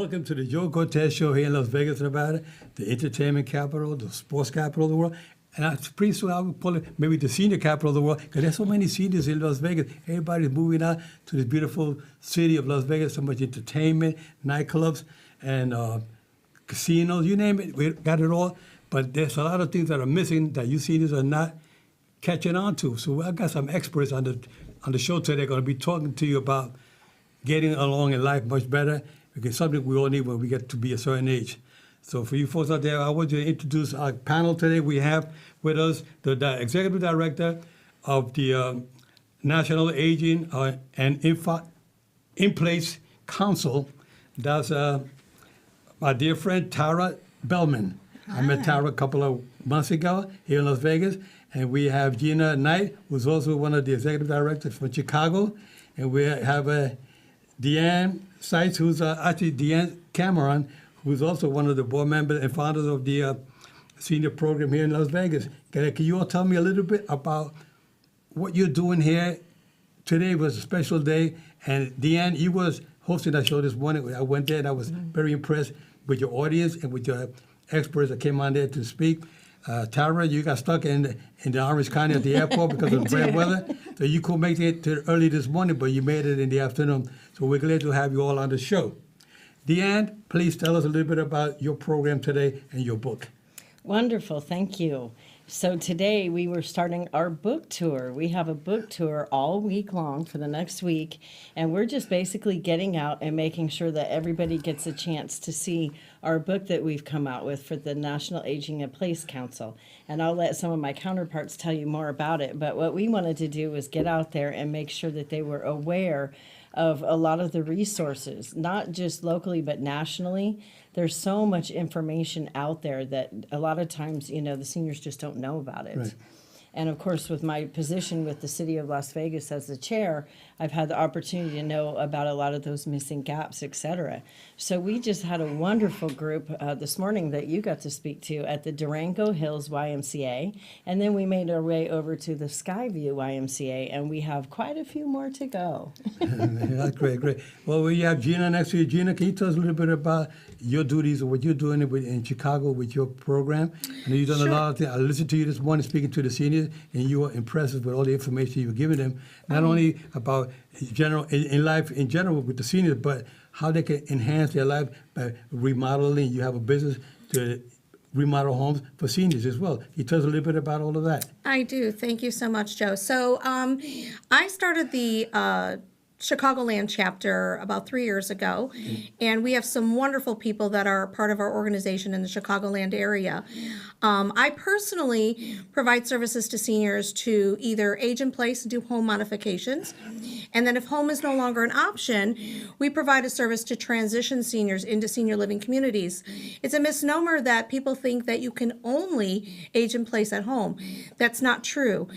welcome to the Joe Cortez Show here in Las Vegas, Nevada, the entertainment capital, the sports capital of the world. And I'm pretty sure I would call it maybe the senior capital of the world, because there's so many seniors in Las Vegas. Everybody's moving out to this beautiful city of Las Vegas, so much entertainment, nightclubs, and casinos, you name it, we got it all. But there's a lot of things that are missing that you seniors are not catching on to. So I got some experts on the show today going to be talking to you about getting along in life much better, because it's something we all need when we get to be a certain age. So for you folks out there, I want you to introduce our panel today. We have with us the Executive Director of the National Aging and In Place Council. That's my dear friend, Tara Bellman. I met Tara a couple of months ago here in Las Vegas. And we have Gina Knight, who's also one of the Executive Directors from Chicago. And we have Deanne Seitz, who's actually Deanne Cameron, who's also one of the board members and founders of the senior program here in Las Vegas. Can you all tell me a little bit about what you're doing here? Today was a special day, and Deanne, you was hosting that show this morning. I went there, and I was very impressed with your audience and with your experts that came on there to speak. Tara, you got stuck in the Orange County at the airport because of the bad weather, so you couldn't make it to early this morning, but you made it in the afternoon. So we're glad to have you all on the show. Deanne, please tell us a little bit about your program today and your book. Wonderful, thank you. So today we were starting our book tour. We have a book tour all week long for the next week, and we're just basically getting out and making sure that everybody gets a chance to see our book that we've come out with for the National Aging in Place Council. And I'll let some of my counterparts tell you more about it, but what we wanted to do was get out there and make sure that they were aware of a lot of the resources, not just locally, but nationally. There's so much information out there that a lot of times, the seniors just don't know about it. Right. And of course, with my position with the City of Las Vegas as the chair, I've had the opportunity to know about a lot of those missing gaps, et cetera. So we just had a wonderful group this morning that you got to speak to at the Durango Hills YMCA. And then we made our way over to the Skyview YMCA, and we have quite a few more to go. That's great. Well, we have Gina next to you. Gina, can you tell us a little bit about your duties or what you're doing in Chicago with your program? I know you've done a lot of things. I listened to you this morning speaking to the seniors, and you were impressed with all the information you were giving them, not only about in life in general with the seniors, but how they can enhance their life by remodeling. You have a business to remodel homes for seniors as well. Can you tell us a little bit about all of that? I do. Thank you so much, Joe. So I started the Chicagoland chapter about 3 years ago, and we have some wonderful people that are part of our organization in the Chicagoland area. I personally provide services to seniors to either age in place and do home modifications, and then if home is no longer an option, we provide a service to transition seniors into senior living communities. It's a misnomer that people think that you can only age in place at home. That's not true.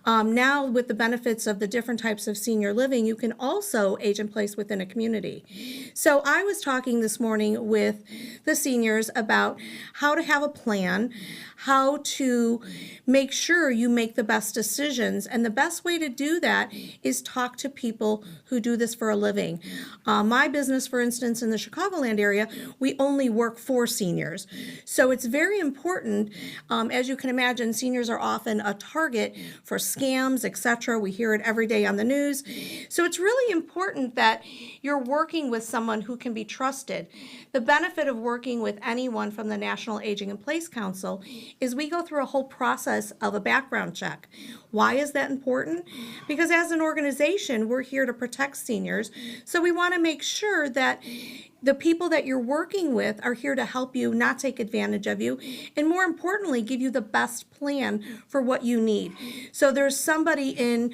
Now, with the benefits of the different types of senior living, you can also age in place within a community. So I was talking this morning with the seniors about how to have a plan, how to make sure you make the best decisions. And the best way to do that is talk to people who do this for a living. My business, for instance, in the Chicagoland area, we only work for seniors. So it's very important. As you can imagine, seniors are often a target for scams, etc. We hear it every day on the news. So it's really important that you're working with someone who can be trusted. The benefit of working with anyone from the National Aging in Place Council is we go through a whole process of a background check. Why is that important? Because as an organization, we're here to protect seniors. So we want to make sure that the people that you're working with are here to help you, not take advantage of you, and more importantly, give you the best plan for what you need. So there's somebody in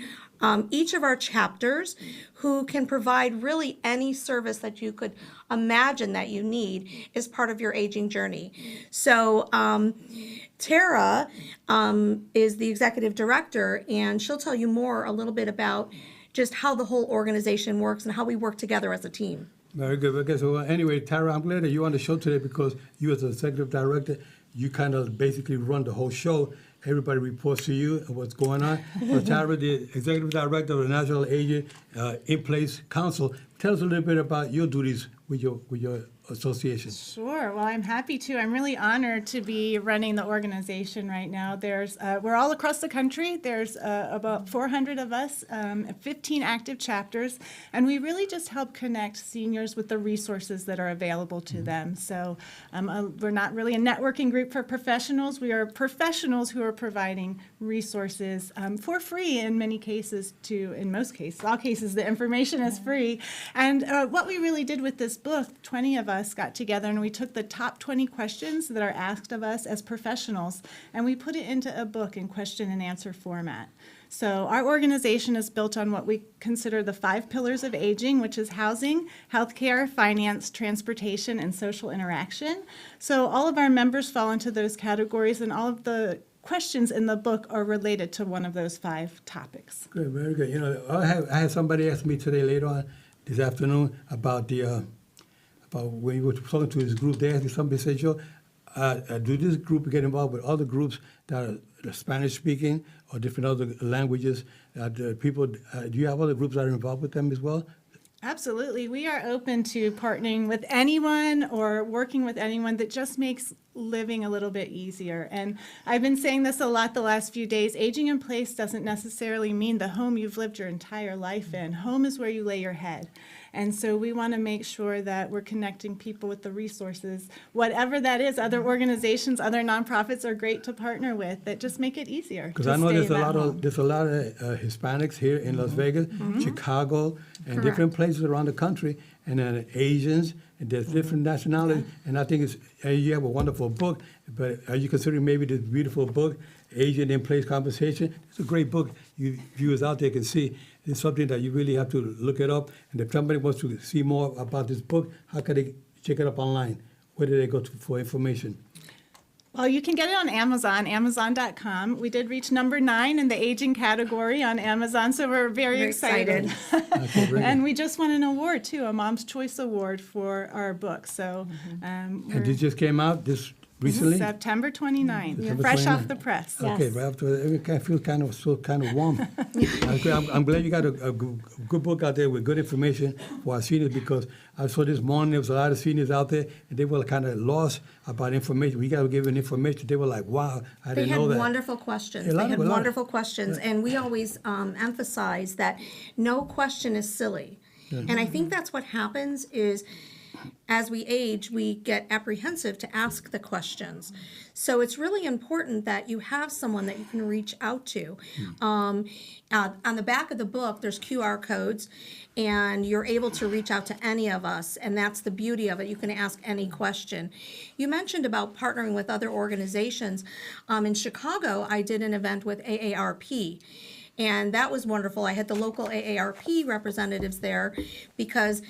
each of our chapters who can provide really any service that you could imagine that you need as part of your aging journey. So Tara is the executive director, and she'll tell you more a little bit about just how the whole organization works and how we work together as a team. Very good. Okay, so anyway, Tara, I'm glad that you're on the show today because you as the executive director, you kind of basically run the whole show. Everybody reports to you and what's going on. So Tara, the executive director of the National Aging in Place Council, tell us a little bit about your duties with your Association. Sure. Well, I'm happy to. I'm really honored to be running the organization right now. We're all across the country. There's about 400 of us, 15 active chapters, and we really just help connect seniors with the resources that are available to them. So we're not really a networking group for professionals. We are professionals who are providing resources for free in many cases in most cases, all cases, the information is free. And what we really did with this book, 20 of us got together and we took the top 20 questions that are asked of us as professionals and we put it into a book in question and answer format. So our organization is built on what we consider the 5 pillars of aging, which is housing, healthcare, finance, transportation, and social interaction. So all of our members fall into those categories and all of the questions in the book are related to one of those 5 topics. Good, very good. You know, I had somebody ask me today later on this afternoon about when you were talking to this group. They asked me, somebody said, Joe, do this group get involved with other groups that are Spanish speaking or different other languages? Do you have other groups that are involved with them as well? Absolutely. We are open to partnering with anyone or working with anyone that just makes living a little bit easier. And I've been saying this a lot the last few days. Aging in place doesn't necessarily mean the home you've lived your entire life in. Home is where you lay your head. And so we want to make sure that we're connecting people with the resources, whatever that is. Other organizations, other nonprofits are great to partner with that just make it easier. Because to I know stay there's in a that lot home. of Hispanics here in Las Vegas, Chicago, and different places around the country, and then Asians, and there's different nationalities. And I think you have a wonderful book, but are you considering maybe this beautiful book, Asian in Place Conversation? It's a great book. You viewers out there can see. It's something that you really have to look it up. And if somebody wants to see more about this book, how can they check it up online? Where do they go for information? Well, you can get it on Amazon, Amazon.com. We did reach number 9 in the aging category on Amazon, so we're very excited. Okay, very And good. we just won an award, too, a Mom's Choice Award for our book. So And this just came out this recently? September 29th, September fresh 29th. off the press. Yeah. Okay, Yes. but after I feel kind of warm. I'm glad you got a good book out there with good information for our seniors, because I saw this morning there was a lot of seniors out there and they were kind of lost about information. We got to give them information. They were like, "Wow, I They didn't had know that." wonderful questions. Yeah, a lot They of- had a lot. wonderful questions, and we always emphasize that no question is silly. And I think that's what happens is, as we age, we get apprehensive to ask the questions. So it's really important that you have someone that you can reach out to. On the back of the book, there's QR codes, and you're able to reach out to any of us, and that's the beauty of it. You can ask any question. You mentioned about partnering with other organizations. In Chicago, I did an event with AARP. And that was wonderful. I had the local AARP representatives there because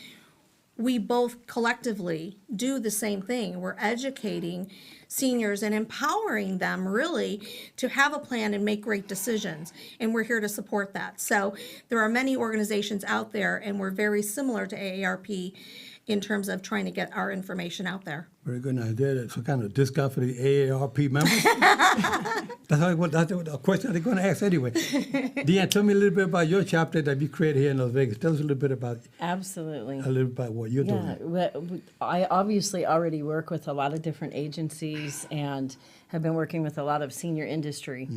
we both collectively do the same thing. We're educating seniors and empowering them really to have a plan and make great decisions. And we're here to support that. So there are many organizations out there, and we're very similar to AARP in terms of trying to get our information out there. Very good. Now, is there some kind of discount for the AARP members? That's a question they're going to ask anyway. Deanne, tell me a little bit about your chapter that you created here in Las Vegas. Tell us a little bit about Absolutely. what you're Yeah, doing. I obviously already work with a lot of different agencies and have been working with a lot of senior industry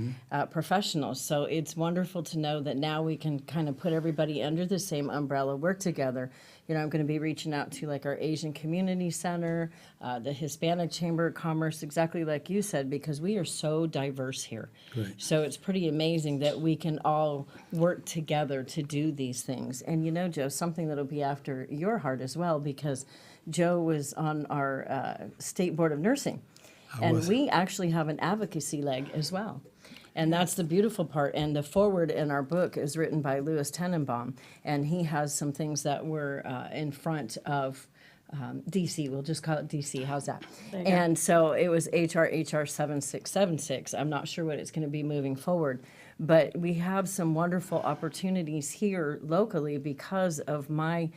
professionals. So it's wonderful to know that now we can kind of put everybody under the same umbrella, work together. You know, I'm going to be reaching out to like our Asian Community Center, the Hispanic Chamber of Commerce, exactly like you said, because we are so diverse here. Right. So it's pretty amazing that we can all work together to do these things. And you know, Joe, something that'll be after your heart as well, because Joe was on our State Board of Nursing. And was. we actually have an advocacy leg as well. And that's the beautiful part. And the foreword in our book is written by Louis Tenenbaum. And he has some things that were in front of DC. We'll just call it DC. How's that? And so it was HR 7676. I'm not sure what it's going to be moving forward. But we have some wonderful opportunities here locally because of my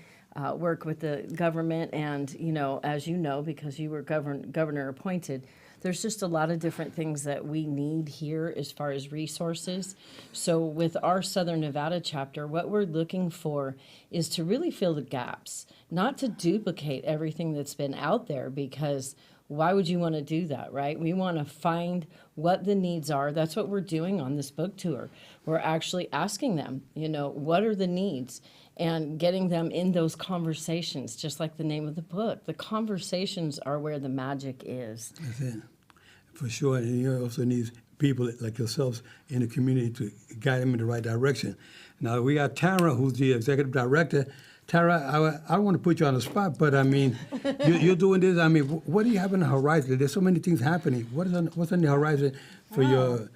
work with the government. And, you know, as you know, because you were governor appointed, there's just a lot of different things that we need here as far as resources. So with our Southern Nevada chapter, what we're looking for is to really fill the gaps, not to duplicate everything that's been out there, because why would you want to do that, right? We want to find what the needs are. That's what we're doing on this book tour. We're actually asking them, what are the needs? And getting them in those conversations, just like the name of the book. The conversations are where the magic is. That's it. For sure. And you also need people like yourselves in the community to guide them in the right direction. Now, we got Tara, who's the executive director. Tara, I don't want to put you on the spot, but I mean, you're doing this. I mean, what do you have on the horizon? There's so many things happening. What's on the horizon for your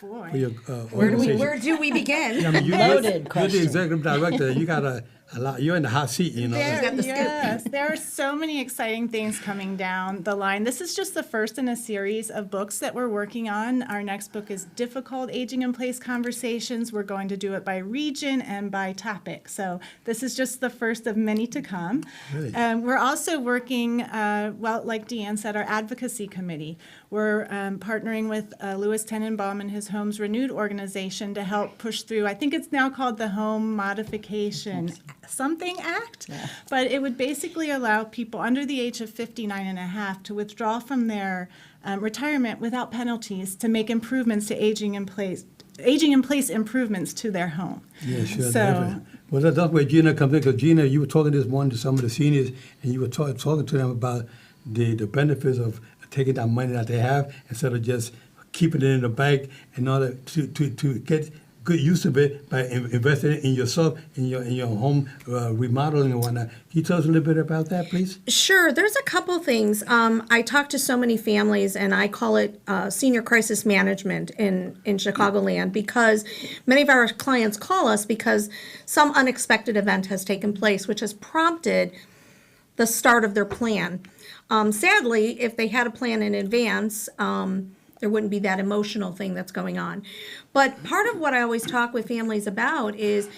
organization? Where do we begin? I mean, Loaded you're question. the executive director. You got a lot. You're in the hot seat, Yes, there are so many exciting things coming down the line. This is just the first in a series of books that we're working on. Our next book is Difficult Aging in Place Conversations. We're going to do it by region and by topic. So this is just the first of many to come. Really? We're also working, like Deanne said, our advocacy committee. We're partnering with Louis Tenenbaum and his Homes Renewed organization to help push through, I think it's now called the Home Modification Something Act, but it would basically allow people under the age of 59 and a half to withdraw from their retirement without penalties to make improvements to aging in place improvements to their home. Yeah, sure. So, Definitely. Well, that's where Gina comes in, because Gina, you were talking this morning to some of the seniors, and you were talking to them about the benefits of taking that money that they have instead of just keeping it in the bank in order to get good use of it by investing in yourself, in your home remodeling and whatnot. Can you tell us a little bit about that, please? Sure. There's a couple things. I talk to so many families, and I call it senior crisis management in Chicagoland, because many of our clients call us because some unexpected event has taken place, which has prompted the start of their plan. Sadly, if they had a plan in advance, there wouldn't be that emotional thing that's going on. But part of what I always talk with families about is,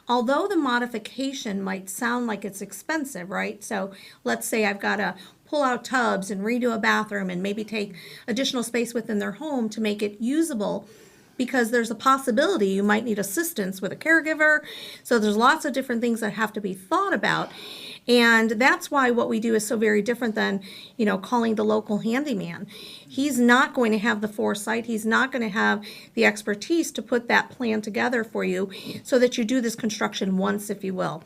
although the modification might sound like it's expensive, right? So let's say I've got to pull out tubs and redo a bathroom and maybe take additional space within their home to make it usable, because there's a possibility you might need assistance with a caregiver. So there's lots of different things that have to be thought about. And that's why what we do is so very different than, calling the local handyman. He's not going to have the foresight. He's not going to have the expertise to put that plan together for you so that you do this construction once, if you will.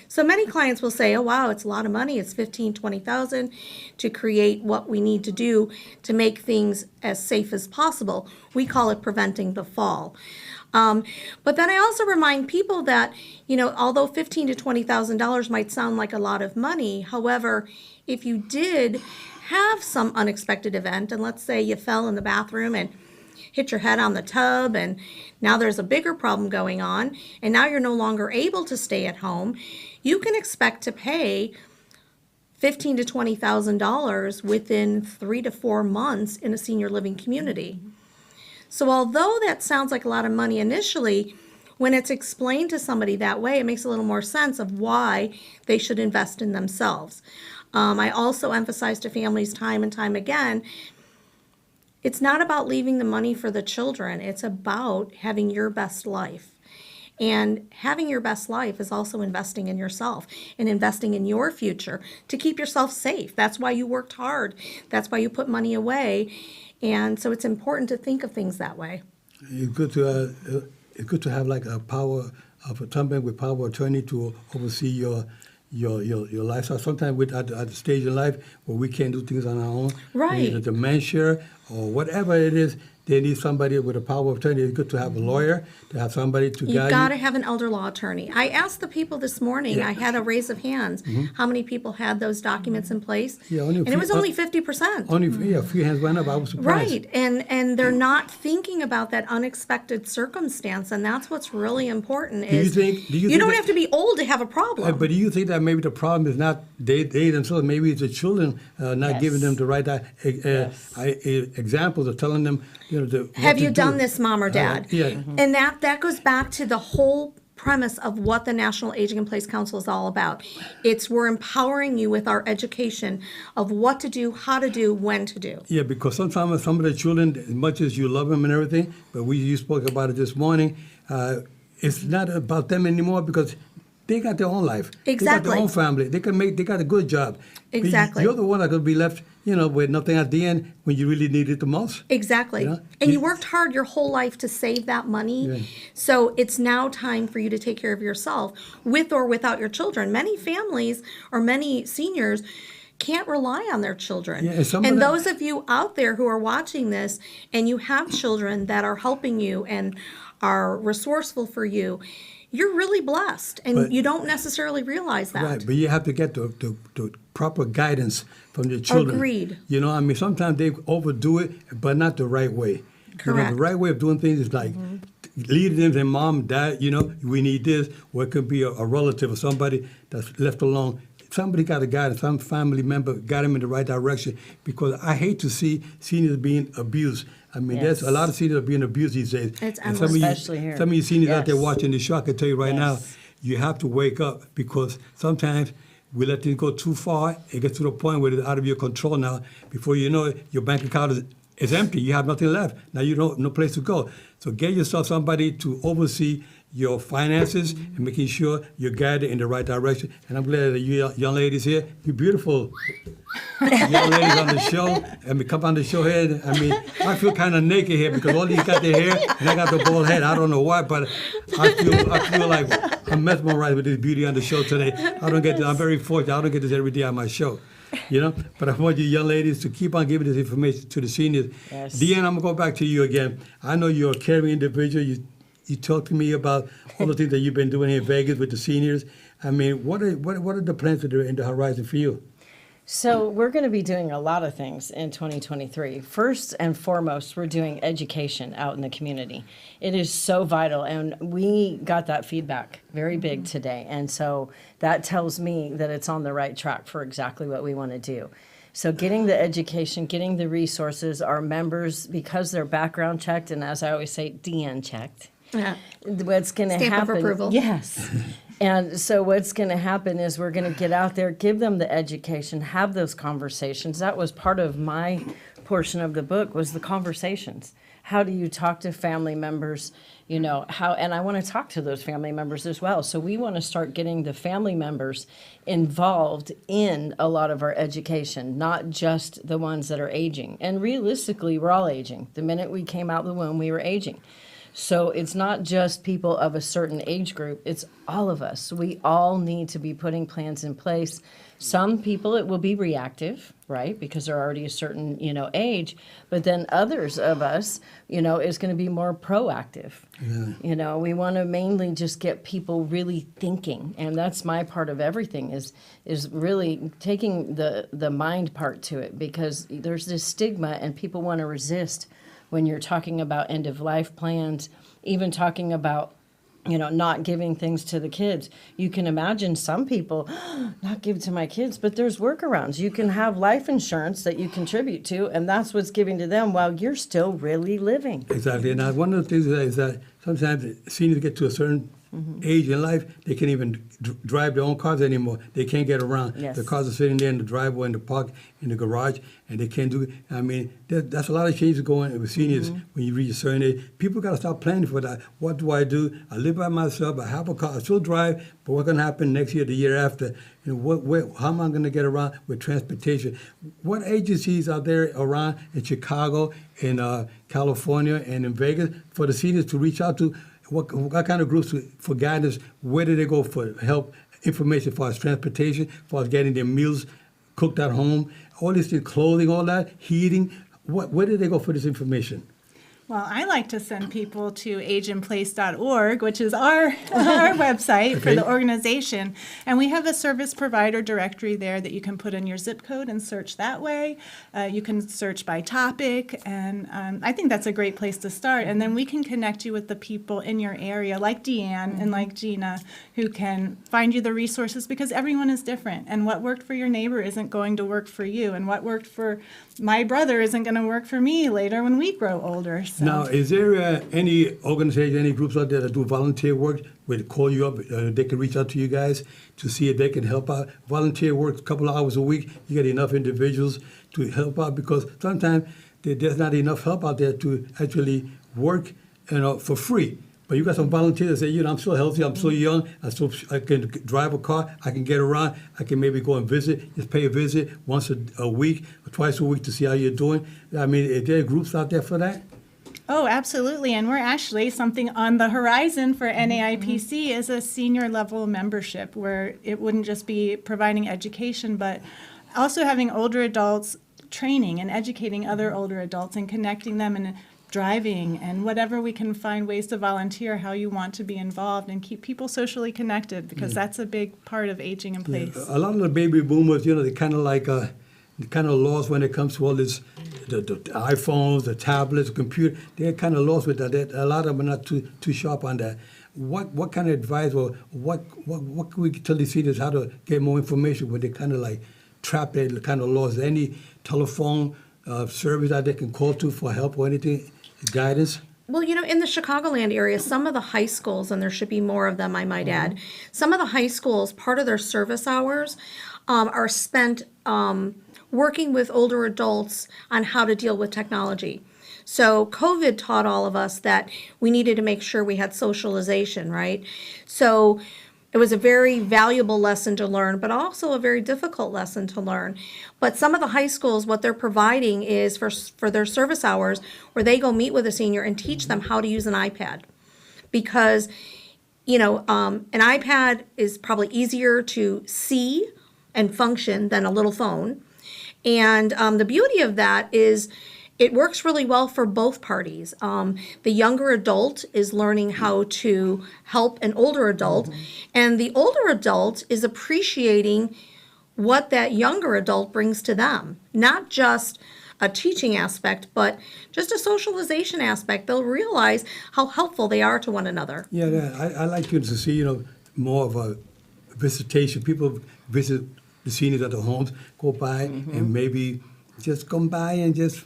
So many clients will say, oh, wow, it's a lot of money. It's $15,000, $20,000 to create what we need to do to make things as safe as possible. We call it preventing the fall. But then I also remind people that, although $15,000 to $20,000 might sound like a lot of money, however, if you did have some unexpected event, and let's say you fell in the bathroom and hit your head on the tub, and now there's a bigger problem going on, and now you're no longer able to stay at home, you can expect to pay $15,000 to $20,000 within 3 to 4 months in a senior living community. So although that sounds like a lot of money initially, when it's explained to somebody that way, it makes a little more sense of why they should invest in themselves. I also emphasize to families time and time again, it's not about leaving the money for the children. It's about having your best life. And having your best life is also investing in yourself and investing in your future to keep yourself safe. That's why you worked hard. That's why you put money away. And so it's important to think of things that way. It's good to have like a power of a somebody with power of attorney to oversee your lifestyle. Sometimes we're at the stage in life where we can't do things on our own. Right. Either dementia or whatever it is, they need somebody with a power of attorney. It's good to have a lawyer, to have somebody to guide you. You've got to have an elder law attorney. I asked the people this morning, I had a raise of hands, how many people had those documents in place? Yeah, and it was only 50%. A few hands went up. I was surprised. Right, and they're not thinking about that unexpected circumstance, and that's what's really important. Do you think don't that, have to be old to have a problem. But do you think that maybe the problem is not they themselves? Maybe it's the children not giving them the right examples of telling them, have you done this, mom or dad? Yeah. And that goes back to the whole premise of what the National Aging in Place Council is all about. We're empowering you with our education of what to do, how to do, when to do. Yeah, because sometimes some of the children, as much as you love them and everything, but you spoke about it this morning, it's not about them anymore because they got their own life. They got Exactly. their own family. They got a good job. But Exactly. You're the one that could be left, with nothing at the end when you really need it the most. Exactly. Yeah. And you worked hard your whole life to save that money. Yeah. So it's now time for you to take care of yourself with or without your children. Many families or many seniors can't rely on their children. Yeah, and some of and them- those of you out there who are watching this and you have children that are helping you and are resourceful for you, you're really blessed and But- you don't necessarily realize that. Right, but you have to get the proper guidance from your children. Agreed. Sometimes they overdo it, but not the right way. Correct. The right way of doing things is like leading them, saying, Mom, Dad, we need this. Or it could be a relative or somebody that's left alone. Somebody got to guide, some family member got them in the right direction, because I hate to see seniors being abused. There's a lot of seniors are being abused these days. It's And some of you, Especially here. some of you seniors out there Yes. watching the show, I can tell you right now, Yes. you have to wake up, because sometimes we let things go too far. It gets to the point where it's out of your control now. Before you know it, your bank account is empty. You have nothing left. Now you don't no place to go. So get yourself somebody to oversee your finances and making sure you're guided in the right direction. And I'm glad that you young ladies here, you beautiful young ladies on the show. Come on the show here. I feel kind of naked here because all these got their hair and I got the bald head. I don't know why, but I feel like I'm mesmerized with this beauty on the show today. I'm very fortunate. I don't get this every day on my show. But I want you young ladies to keep on giving this information to the seniors. Yes. Deanne, I'm going to go back to you again. I know you're a caring individual. You talked to me about all the things that you've been doing here in Vegas with the seniors. What are the plans that are in the horizon for you? So we're going to be doing a lot of things in 2023. First and foremost, we're doing education out in the community. It is so vital, and we got that feedback very big today. And so that tells me that it's on the right track for exactly what we want to do. So getting the education, getting the resources, our members, because they're background checked, and as I always say, DN checked. Yeah. What's going to Stamp of happen? approval. Yes. And so what's going to happen is we're going to get out there, give them the education, have those conversations. That was part of my portion of the book, was the conversations. How do you talk to family members? And I want to talk to those family members as well. So we want to start getting the family members involved in a lot of our education, not just the ones that are aging. And realistically, we're all aging. The minute we came out of the womb, we were aging. So it's not just people of a certain age group, it's all of us. We all need to be putting plans in place. Some people, it will be reactive, right? Because they're already a certain, age. But then others of us, is going to be more proactive. Yeah. We want to mainly just get people really thinking. And that's my part of everything is really taking the mind part to it, because there's this stigma and people want to resist when you're talking about end-of-life plans, even talking about, not giving things to the kids. You can imagine some people, not give to my kids, but there's workarounds. You can have life insurance that you contribute to, and that's what's giving to them while you're still really living. Exactly. And one of the things is that sometimes seniors get to a certain age in life, they can't even drive their own cars anymore. They can't get around. Yes. The cars are sitting there in the driveway, in the park, in the garage, and they can't do it. That's a lot of changes going with seniors when you reach a certain age. People got to start planning for that. What do? I live by myself. I have a car. I still drive, but what's going to happen next year, the year after? How am I going to get around with transportation? What agencies are there around in Chicago, in California, and in Vegas for the seniors to reach out to? What kind of groups for guidance? Where do they go for help, information for us, transportation, for us getting their meals cooked at home, all these things, clothing, all that, heating? Where do they go for this information? Well, I like to send people to ageinplace.org, which is our website for Okay. the organization. And we have a service provider directory there that you can put in your zip code and search that way. You can search by topic. And I think that's a great place to start. And then we can connect you with the people in your area, like Deanne and like Gina, who can find you the resources, because everyone is different. And what worked for your neighbor isn't going to work for you. And what worked for my brother isn't going to work for me later when we grow older. So. Now, is there any organization, any groups out there that do volunteer work where they call you up, they can reach out to you guys to see if they can help out? Volunteer work, a couple of hours a week, you get enough individuals to help out, because sometimes there's not enough help out there to actually work, for free. But you got some volunteers that say, I'm so healthy, I'm so young, I can drive a car, I can get around, I can maybe go and visit, just pay a visit once a week or twice a week to see how you're doing. I mean, are there groups out there for that? Oh, absolutely. And we're actually something on the horizon for NAIPC is a senior level membership where it wouldn't just be providing education, but also having older adults training and educating other older adults and connecting them and driving and whatever we can find ways to volunteer, how you want to be involved and keep people socially connected, because that's a big part of aging in place. A lot of the baby boomers, they kind of like the kind of lost when it comes to all this, the iPhones, the tablets, the computer. They're kind of lost with that. A lot of them are not too sharp on that. What kind of advice or what can we tell the seniors how to get more information when they're kind of like trapped, they're kind of lost? Any telephone service that they can call to for help or anything, guidance? Well, in the Chicagoland area, some of the high schools, and there should be more of them, I might add, some of the high schools, part of their service hours are spent working with older adults on how to deal with technology. So COVID taught all of us that we needed to make sure we had socialization, right? So it was a very valuable lesson to learn, but also a very difficult lesson to learn. But some of the high schools, what they're providing is for their service hours, where they go meet with a senior and teach them how to use an iPad. Because, an iPad is probably easier to see and function than a little phone. And the beauty of that is it works really well for both parties. The younger adult is learning how to help an older adult, and the older adult is appreciating what that younger adult brings to them. Not just a teaching aspect, but just a socialization aspect. They'll realize how helpful they are to one another. Yeah, I like to see, more of a visitation. People visit the seniors at the homes, go by and maybe just come by and just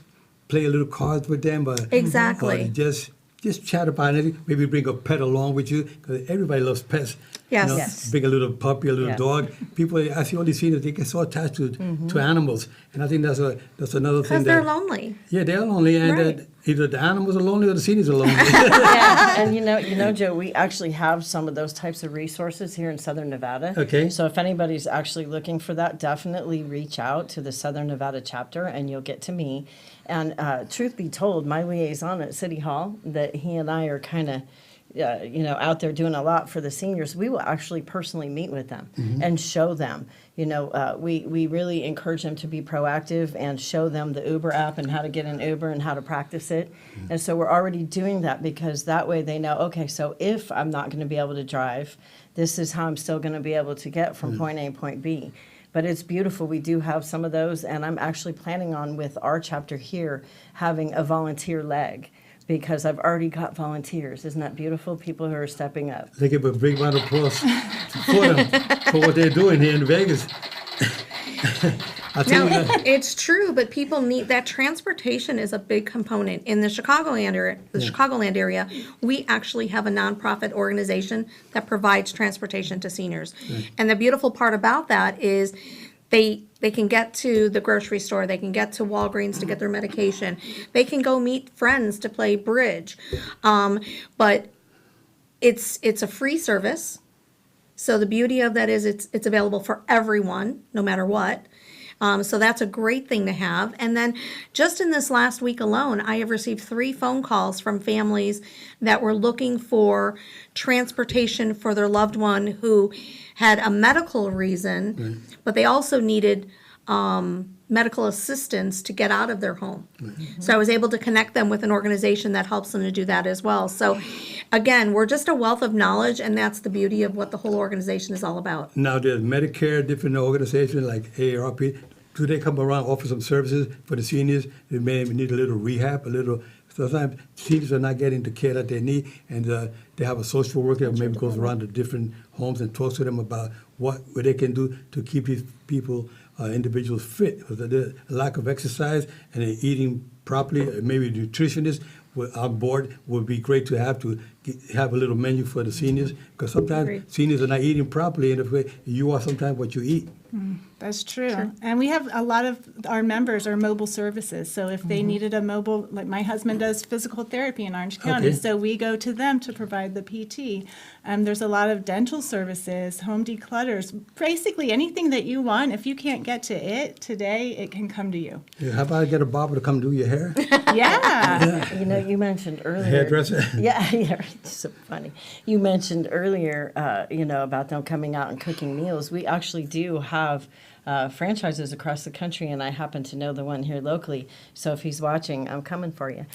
play a little cards with them, Exactly. or just chat about it. Maybe bring a pet along with you, because everybody loves pets. Yes. Yes. Bring a little puppy, a little Yes. dog. People, I see all these seniors, they get so attached to animals, and I think that's another thing. Because they're lonely. Yeah, they're lonely, and Right. either the animals are lonely or the seniors are lonely. Yeah, and Joe, we actually have some of those types of resources here in Southern Nevada. Okay. So if anybody's actually looking for that, definitely reach out to the Southern Nevada chapter, and you'll get to me. And truth be told, my liaison at City Hall, that he and I are kind of, out there doing a lot for the seniors, we will actually personally meet with them and show them. We really encourage them to be proactive and show them the Uber app and how to get an Uber and how to practice it. And so we're already doing that, because that way they know, okay, so if I'm not going to be able to drive, this is how I'm still going to be able to get from point A to point B. But it's beautiful. We do have some of those, and I'm actually planning on, with our chapter here, having a volunteer leg, because I've already got volunteers. Isn't that beautiful? People who are stepping up. They give a big round of applause for them, for what they're doing here in Vegas. I tell you No, that. it's true, but people need that. Transportation is a big component in the Chicagoland area. We actually have a nonprofit organization that provides transportation to seniors, and the beautiful part about that is they can get to the grocery store, they can get to Walgreens to get their medication, they can go meet friends to play bridge, but it's a free service. So the beauty of that is it's available for everyone, no matter what. So that's a great thing to have. And then just in this last week alone, I have received 3 phone calls from families that were looking for transportation for their loved one who had a medical reason, but they also needed medical assistance to get out of their home. So I was able to connect them with an organization that helps them to do that as well. So again, we're just a wealth of knowledge, and that's the beauty of what the whole organization is all about. Now, there's Medicare, different organizations like AARP. Do they come around, offer some services for the seniors? They may need a little rehab, sometimes seniors are not getting the care that they need, and they have a social worker that maybe goes around to different homes and talks to them about what they can do to keep these people, individuals fit. Because there's a lack of exercise and they're eating properly, maybe nutritionists. our board would be great to have have a little menu for the seniors, because sometimes Agreed. seniors are not eating properly, and if you are sometimes what you eat. That's true. And we have a lot of our members are mobile services. So if they needed a mobile, like my husband does physical therapy in Orange County, Okay. so we go to them to provide the PT. There's a lot of dental services, home declutters, basically anything that you want. If you can't get to it today, it can come to you. Yeah, how about I get a barber to come do your hair? Yeah. You know, you mentioned earlier. Hairdresser? Yeah, yeah, it's so funny. You mentioned earlier, you know, about them coming out and cooking meals. We actually do have franchises across the country, and I happen to know the one here locally. So if he's watching, I'm coming for you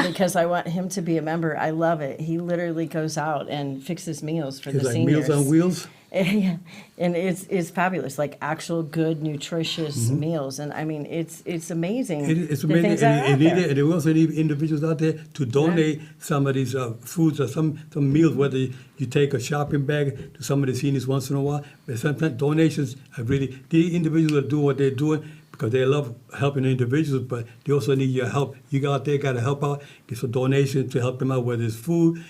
because I want him to be a member. I love it. He literally goes out and fixes meals for It's the like seniors. Meals on Wheels? Yeah, and it's fabulous, like actual good, nutritious meals. And I mean, it's amazing. It's the amazing, things that are out and there. and we also need individuals out there to donate some of these foods or some meals, whether you take a shopping bag to some of the seniors once in a while. But sometimes donations are really, the individuals are doing what they're doing because they love helping the individuals, but they also need your help. You go out there, got to help out, get some donations to help them out, whether it's food,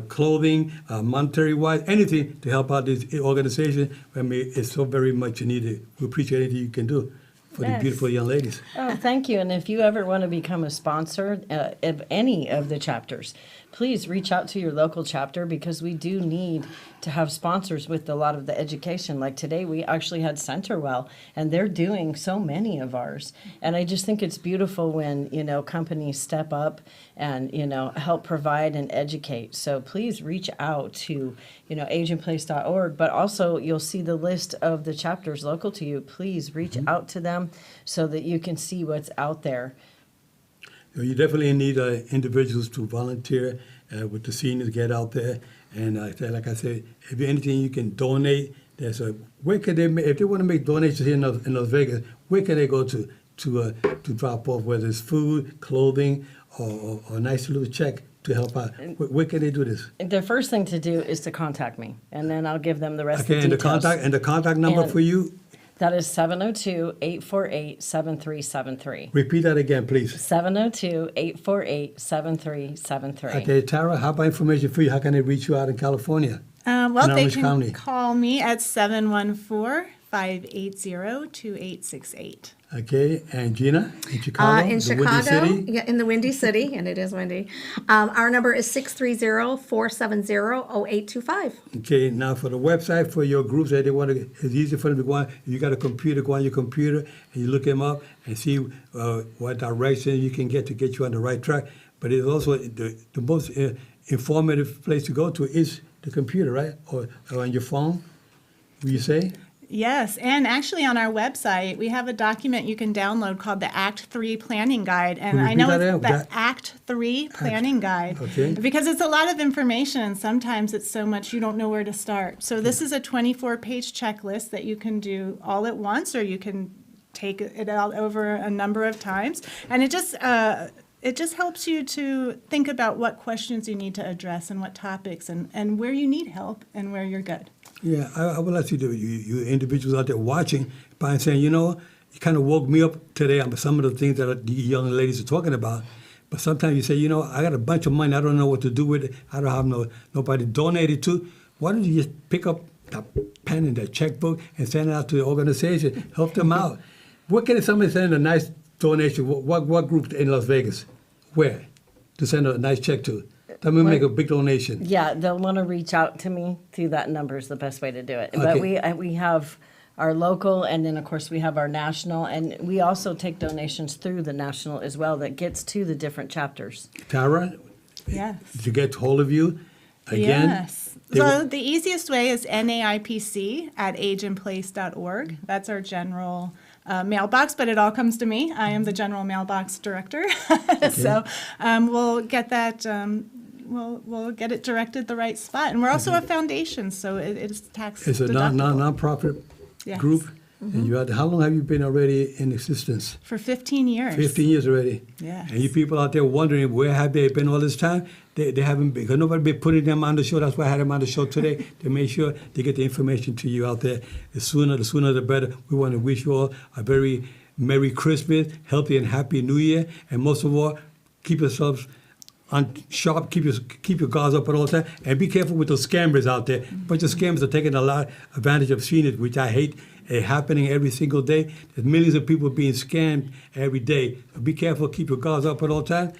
clothing, monetary-wise, anything to help out this organization. I mean, it's so very much needed. We appreciate anything you can do for the Yes. beautiful young ladies. Oh, thank you. And if you ever want to become a sponsor of any of the chapters, please reach out to your local chapter because we do need to have sponsors with a lot of the education. Like today, we actually had Centerwell, and they're doing so many of ours. And I just think it's beautiful when, you know, companies step up and, you know, help provide and educate. So please reach out to, you know, ageandplace.org, but also you'll see the list of the chapters local to you. Please reach out to them so that you can see what's out there. You definitely need individuals to volunteer with the seniors, get out there. And like I said, if anything you can donate, where can they if they want to make donations here in Las Vegas, where can they go to drop off, whether it's food, clothing, or a nice little check to help out? Where can they do this? The first thing to do is to contact me, and then I'll give them the rest Okay, of the and details. the contact number And- for you, That is 702-848-7373. repeat that again, please. 702-848-7373. Okay, Tara, how about information for you? How can they reach you out in California? Well, In they Orange can County. call me at 714-580-2868. Okay, and Gina, in Chicago, In the Windy Chicago, City. yeah, in the Windy City, and it is windy. Our number is 630-470-0825. Okay, now for the website for your groups that they want to, it's easy for them to go on. If you got a computer, go on your computer and you look them up and see what direction you can get you on the right track. But it's also the most informative place to go to is the computer, right? Or on your phone, will you say? Yes, and actually on our website, we have a document you can download called the Act 3 Planning Guide. And I Repeat know that it's again. the Act 3 Planning Guide. Okay. Because it's a lot of information, and sometimes it's so much you don't know where to start. So this is a 24-page checklist that you can do all at once, or you can take it out over a number of times. And it just helps you to think about what questions you need to address and what topics and where you need help and where you're good. Yeah, I would like to do you individuals out there watching by saying, you know, you kind of woke me up today on some of the things that the young ladies are talking about. But sometimes you say, you know, I got a bunch of money, I don't know what to do with it. I don't have nobody to donate it to. Why don't you just pick up that pen and that checkbook and send it out to the organization, help them out? Where can somebody send a nice donation? What group in Las Vegas? Where to send a nice check to? That will make a big donation. Yeah, they'll want to reach out to me through that number is the best way to do it. But Okay. we have our local, and then of course we have our national, and we also take donations through the national as well that gets to the different chapters. Tara, Yes. to get hold of you, again. Yes. they So will- the easiest way is naipc@ageandplace.org. That's our general mailbox, but it all comes to me. I am the general mailbox director. So we'll get that. We'll get it directed the right spot, and we're also a foundation, so it is tax It's a deductible. non-profit Yes. group. And how long have you been already in existence? For 15 years. 15 years already. Yes. And you people out there wondering where have they been all this time? They haven't been, because nobody been putting them on the show. That's why I had them on the show today to make sure they get the information to you out there. The sooner the better. We want to wish you all a very Merry Christmas, healthy and happy New Year, and most of all, keep yourselves on sharp, keep your guards up at all times, and be careful with those scammers out there. A bunch of scammers are taking a lot advantage of seniors, which I hate. Happening every single day. There's millions of people being scammed every day. So be careful, keep your guards up at all times.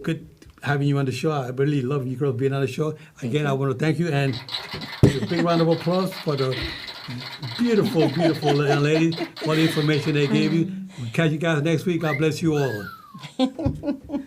Good having you on the show. I really love you girls being on the show. Again, I want to thank you, and a big round of applause for the beautiful, beautiful young ladies, all the information they gave you. We'll catch you guys next week. God bless you all.